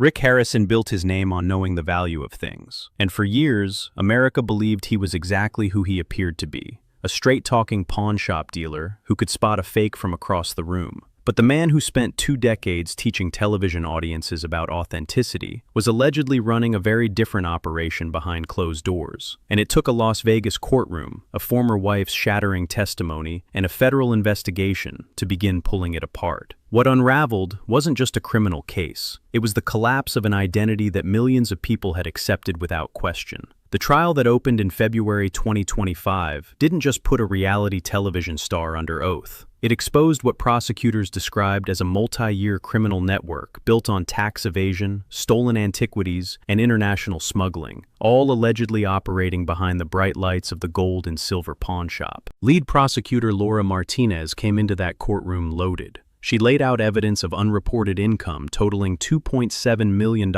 Rick Harrison built his name on knowing the value of things, and for years, America believed he was exactly who he appeared to be, a straight-talking pawn shop dealer who could spot a fake from across the room. But the man who spent 2 decades teaching television audiences about authenticity was allegedly running a very different operation behind closed doors. And it took a Las Vegas courtroom, a former wife's shattering testimony, and a federal investigation to begin pulling it apart. What unraveled wasn't just a criminal case. It was the collapse of an identity that millions of people had accepted without question. The trial that opened in February 2025 didn't just put a reality television star under oath. It exposed what prosecutors described as a multi-year criminal network built on tax evasion, stolen antiquities, and international smuggling, all allegedly operating behind the bright lights of the gold and silver pawn shop. Lead prosecutor Laura Martinez came into that courtroom loaded. She laid out evidence of unreported income totaling $2.7 million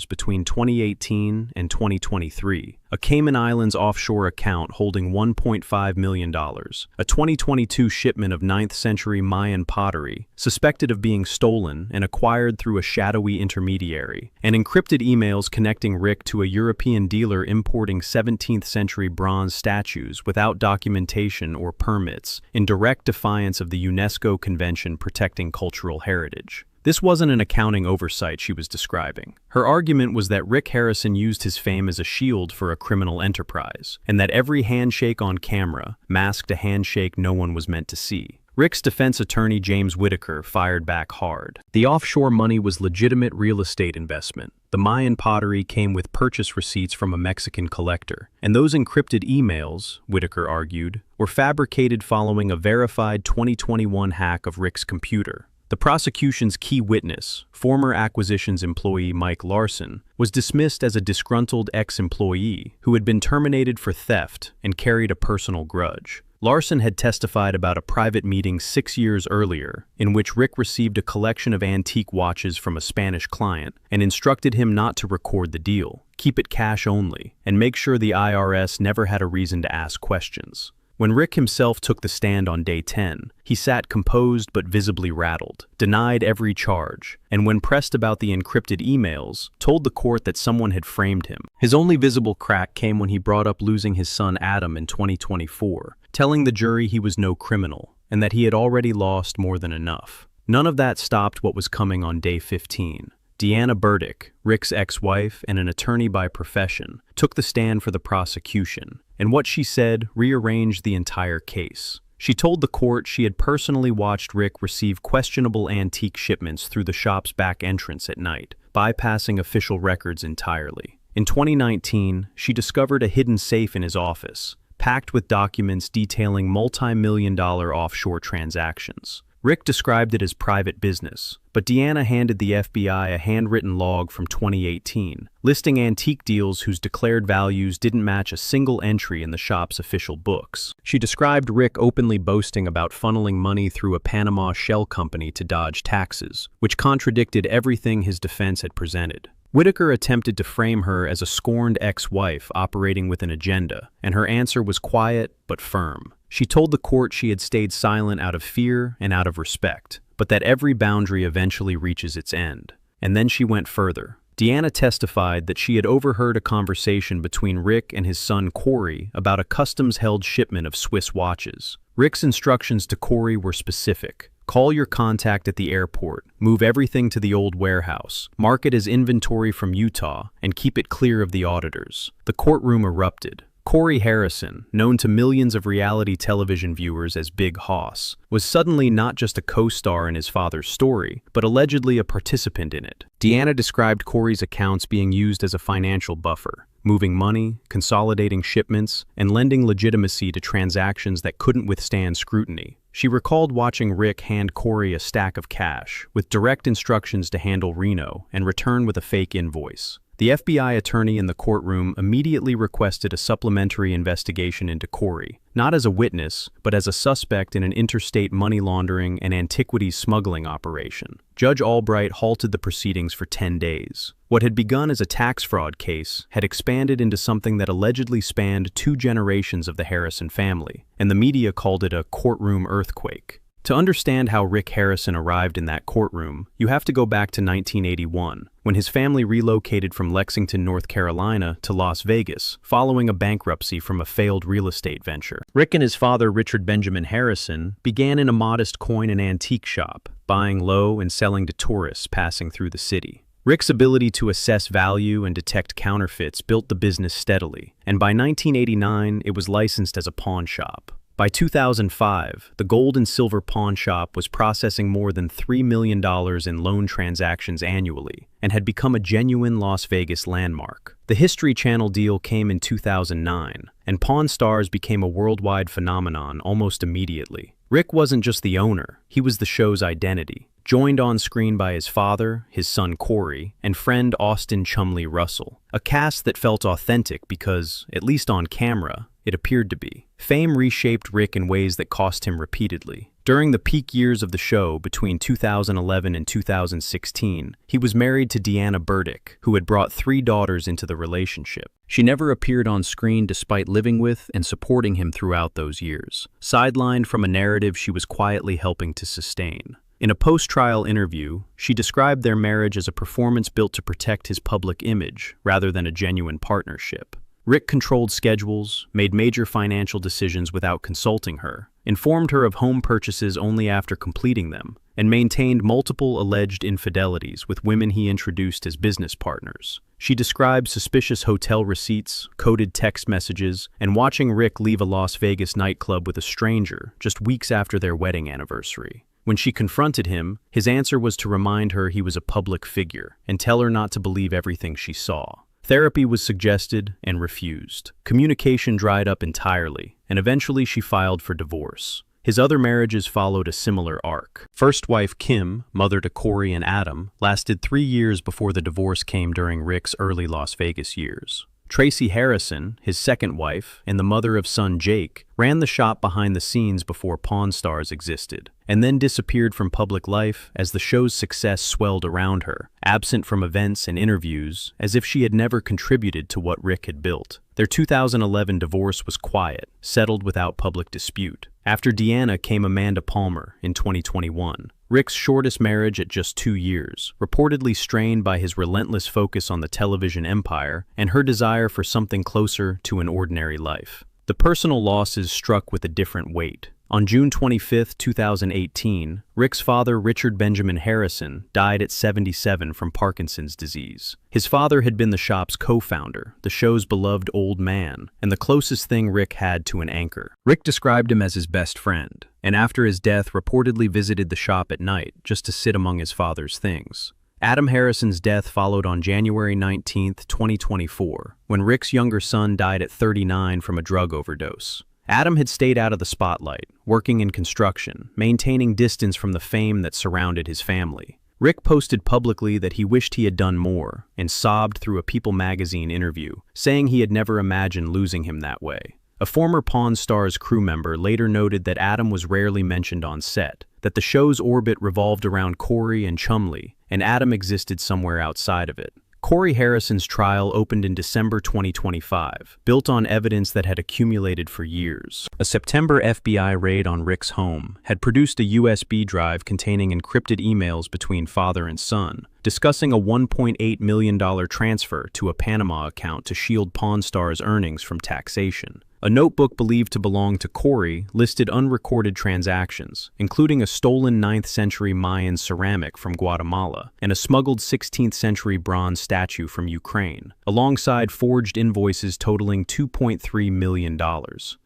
between 2018 and 2023, a Cayman Islands offshore account holding $1.5 million, a 2022 shipment of 9th century Mayan pottery, suspected of being stolen and acquired through a shadowy intermediary, and encrypted emails connecting Rick to a European dealer importing 17th century bronze statues without documentation or permits, in direct defiance of the UNESCO Convention protecting cultural heritage. This wasn't an accounting oversight she was describing. Her argument was that Rick Harrison used his fame as a shield for a criminal enterprise, and that every handshake on camera masked a handshake no one was meant to see. Rick's defense attorney James Whitaker fired back hard. The offshore money was legitimate real estate investment. The Mayan pottery came with purchase receipts from a Mexican collector, and those encrypted emails, Whitaker argued, were fabricated following a verified 2021 hack of Rick's computer. The prosecution's key witness, former acquisitions employee Mike Larson, was dismissed as a disgruntled ex-employee who had been terminated for theft and carried a personal grudge. Larson had testified about a private meeting 6 years earlier in which Rick received a collection of antique watches from a Spanish client and instructed him not to record the deal, keep it cash only, and make sure the IRS never had a reason to ask questions. When Rick himself took the stand on day 10, he sat composed but visibly rattled, denied every charge, and when pressed about the encrypted emails, told the court that someone had framed him. His only visible crack came when he brought up losing his son Adam in 2024, telling the jury he was no criminal, and that he had already lost more than enough. None of that stopped what was coming on day 15. Deanna Burdick, Rick's ex-wife and an attorney by profession, took the stand for the prosecution, and what she said rearranged the entire case. She told the court she had personally watched Rick receive questionable antique shipments through the shop's back entrance at night, bypassing official records entirely. In 2019, she discovered a hidden safe in his office, packed with documents detailing multi-million-dollar offshore transactions. Rick described it as private business, but Deanna handed the FBI a handwritten log from 2018, listing antique deals whose declared values didn't match a single entry in the shop's official books. She described Rick openly boasting about funneling money through a Panama shell company to dodge taxes, which contradicted everything his defense had presented. Whitaker attempted to frame her as a scorned ex-wife operating with an agenda, and her answer was quiet but firm. She told the court she had stayed silent out of fear and out of respect, but that every boundary eventually reaches its end. And then she went further. Deanna testified that she had overheard a conversation between Rick and his son Corey about a customs-held shipment of Swiss watches. Rick's instructions to Corey were specific. Call your contact at the airport, move everything to the old warehouse, mark it as inventory from Utah, and keep it clear of the auditors. The courtroom erupted. Corey Harrison, known to millions of reality television viewers as Big Hoss, was suddenly not just a co-star in his father's story, but allegedly a participant in it. Deanna described Corey's accounts being used as a financial buffer, moving money, consolidating shipments, and lending legitimacy to transactions that couldn't withstand scrutiny. She recalled watching Rick hand Corey a stack of cash, with direct instructions to handle Reno and return with a fake invoice. The FBI attorney in the courtroom immediately requested a supplementary investigation into Corey, not as a witness, but as a suspect in an interstate money laundering and antiquities smuggling operation. Judge Albright halted the proceedings for 10 days. What had begun as a tax fraud case had expanded into something that allegedly spanned 2 generations of the Harrison family, and the media called it a courtroom earthquake. To understand how Rick Harrison arrived in that courtroom, you have to go back to 1981, when his family relocated from Lexington, North Carolina to Las Vegas following a bankruptcy from a failed real estate venture. Rick and his father, Richard Benjamin Harrison, began in a modest coin and antique shop, buying low and selling to tourists passing through the city. Rick's ability to assess value and detect counterfeits built the business steadily, and by 1989 it was licensed as a pawn shop. By 2005, the gold and silver pawn shop was processing more than $3 million in loan transactions annually and had become a genuine Las Vegas landmark. The History Channel deal came in 2009, and Pawn Stars became a worldwide phenomenon almost immediately. Rick wasn't just the owner, he was the show's identity, joined on screen by his father, his son Corey, and friend Austin Chumley Russell. A cast that felt authentic because, at least on camera, it appeared to be. Fame reshaped Rick in ways that cost him repeatedly. During the peak years of the show, between 2011 and 2016, he was married to Deanna Burdick, who had brought 3 daughters into the relationship. She never appeared on screen despite living with and supporting him throughout those years, sidelined from a narrative she was quietly helping to sustain. In a post-trial interview, she described their marriage as a performance built to protect his public image rather than a genuine partnership. Rick controlled schedules, made major financial decisions without consulting her, informed her of home purchases only after completing them, and maintained multiple alleged infidelities with women he introduced as business partners. She described suspicious hotel receipts, coded text messages, and watching Rick leave a Las Vegas nightclub with a stranger just weeks after their wedding anniversary. When she confronted him, his answer was to remind her he was a public figure and tell her not to believe everything she saw. Therapy was suggested and refused. Communication dried up entirely, and eventually she filed for divorce. His other marriages followed a similar arc. First wife Kim, mother to Corey and Adam, lasted 3 years before the divorce came during Rick's early Las Vegas years. Tracy Harrison, his second wife, and the mother of son Jake, ran the shop behind the scenes before Pawn Stars existed, and then disappeared from public life as the show's success swelled around her, absent from events and interviews, as if she had never contributed to what Rick had built. Their 2011 divorce was quiet, settled without public dispute. After Deanna came Amanda Palmer in 2021. Rick's shortest marriage at just 2 years, reportedly strained by his relentless focus on the television empire and her desire for something closer to an ordinary life. The personal losses struck with a different weight. On June 25, 2018, Rick's father, Richard Benjamin Harrison, died at 77 from Parkinson's disease. His father had been the shop's co-founder, the show's beloved old man, and the closest thing Rick had to an anchor. Rick described him as his best friend, and after his death reportedly visited the shop at night just to sit among his father's things. Adam Harrison's death followed on January 19, 2024, when Rick's younger son died at 39 from a drug overdose. Adam had stayed out of the spotlight, working in construction, maintaining distance from the fame that surrounded his family. Rick posted publicly that he wished he had done more, and sobbed through a People magazine interview, saying he had never imagined losing him that way. A former Pawn Stars crew member later noted that Adam was rarely mentioned on set, that the show's orbit revolved around Corey and Chumley, and Adam existed somewhere outside of it. Corey Harrison's trial opened in December 2025, built on evidence that had accumulated for years. A September FBI raid on Rick's home had produced a USB drive containing encrypted emails between father and son, discussing a $1.8 million transfer to a Panama account to shield Pawn Stars' earnings from taxation. A notebook believed to belong to Corey listed unrecorded transactions, including a stolen 9th century Mayan ceramic from Guatemala and a smuggled 16th century bronze statue from Ukraine, alongside forged invoices totaling $2.3 million.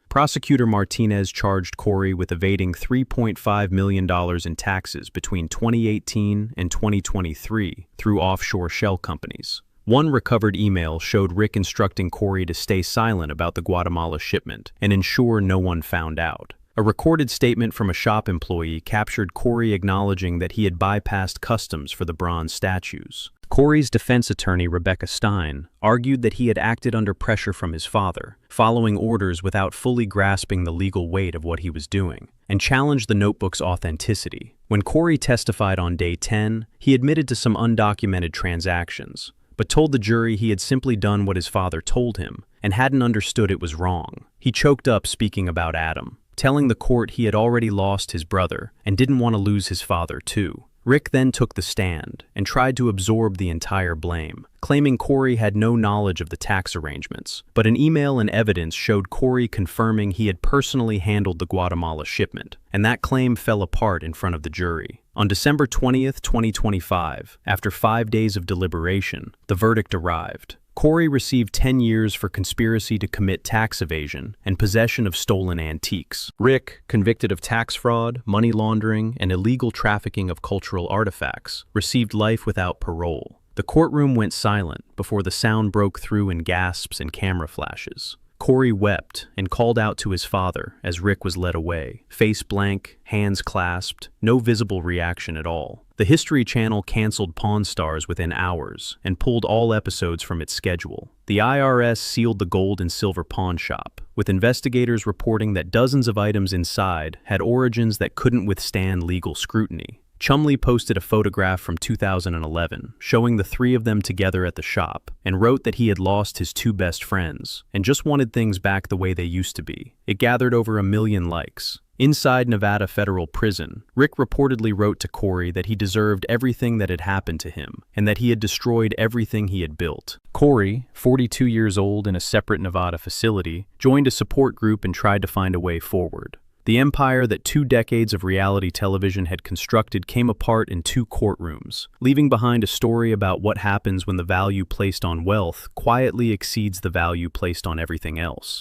Prosecutor Martinez charged Corey with evading $3.5 million in taxes between 2018 and 2023 through offshore shell companies. One recovered email showed Rick instructing Corey to stay silent about the Guatemala shipment and ensure no one found out. A recorded statement from a shop employee captured Corey acknowledging that he had bypassed customs for the bronze statues. Corey's defense attorney, Rebecca Stein, argued that he had acted under pressure from his father, following orders without fully grasping the legal weight of what he was doing, and challenged the notebook's authenticity. When Corey testified on day 10, he admitted to some undocumented transactions, but told the jury he had simply done what his father told him and hadn't understood it was wrong. He choked up speaking about Adam, telling the court he had already lost his brother and didn't want to lose his father too. Rick then took the stand and tried to absorb the entire blame, claiming Corey had no knowledge of the tax arrangements. But an email and evidence showed Corey confirming he had personally handled the Guatemala shipment, and that claim fell apart in front of the jury. On December 20th, 2025, after 5 days of deliberation, the verdict arrived. Corey received 10 years for conspiracy to commit tax evasion and possession of stolen antiques. Rick, convicted of tax fraud, money laundering, and illegal trafficking of cultural artifacts, received life without parole. The courtroom went silent before the sound broke through in gasps and camera flashes. Corey wept and called out to his father as Rick was led away, face blank, hands clasped, no visible reaction at all. The History Channel canceled Pawn Stars within hours and pulled all episodes from its schedule. The IRS sealed the gold and silver pawn shop, with investigators reporting that dozens of items inside had origins that couldn't withstand legal scrutiny. Chumley posted a photograph from 2011 showing the three of them together at the shop and wrote that he had lost his two best friends and just wanted things back the way they used to be. It gathered over 1 million likes. Inside Nevada Federal Prison, Rick reportedly wrote to Corey that he deserved everything that had happened to him and that he had destroyed everything he had built. Corey, 42 years old in a separate Nevada facility, joined a support group and tried to find a way forward. The empire that 2 decades of reality television had constructed came apart in 2 courtrooms, leaving behind a story about what happens when the value placed on wealth quietly exceeds the value placed on everything else.